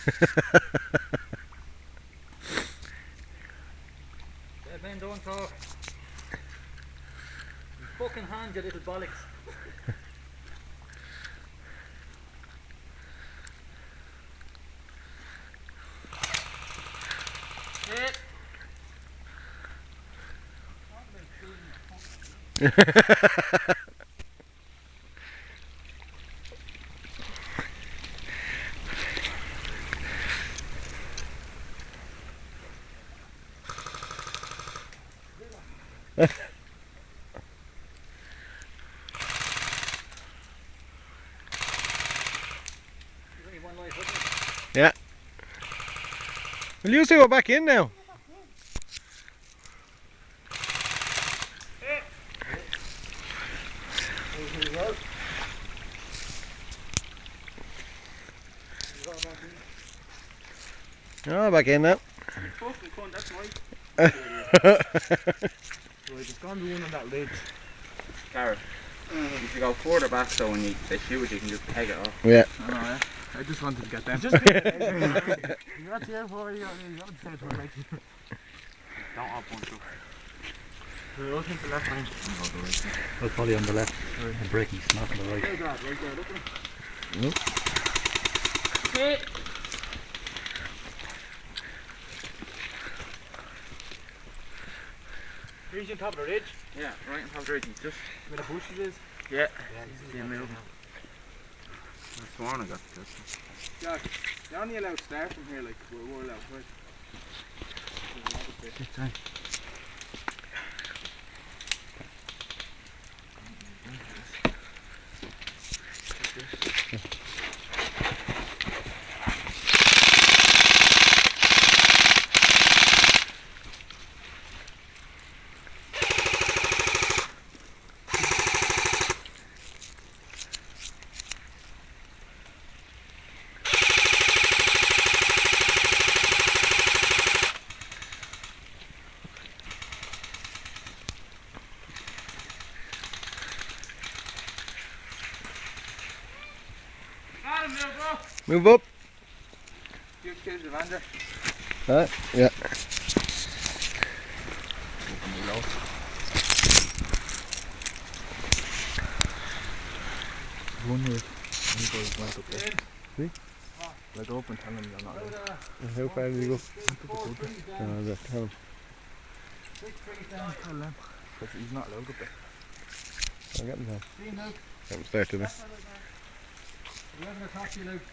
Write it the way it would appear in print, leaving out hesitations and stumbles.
Dead men don't talk. You fucking hand, you little bollocks. Hit. Yeah. Will you two go back in now? Oh, back in now. Fucking cunt, that's mine. Right, it's gone to one on that ledge. Gareth, if you go further back so when they shoot it, you can just peg it off. Yeah. I know, yeah. I just wanted to get them. Just you're not here for you. You're not there for it. Don't hop one through. I'll take the left hand. I'll follow you on the left. And breaking snap on the right. Right there, look at him. Hit! He's on top of the ridge. Yeah, right on top of the ridge. He's just... Where the bushes is. Yeah. See him moving. I sworn I got this. Jack, you're only allowed to start from here, like, we're allowed, right? Good time. Move up. You excuse the van there. Yeah. One here. One goes went up there. See? Let go up and tell him you're not allowed. How far did you go? Tell him. Tell him. Because he's not allowed up there. I'll get him down. Get him started now. You haven't a taxi, Luke.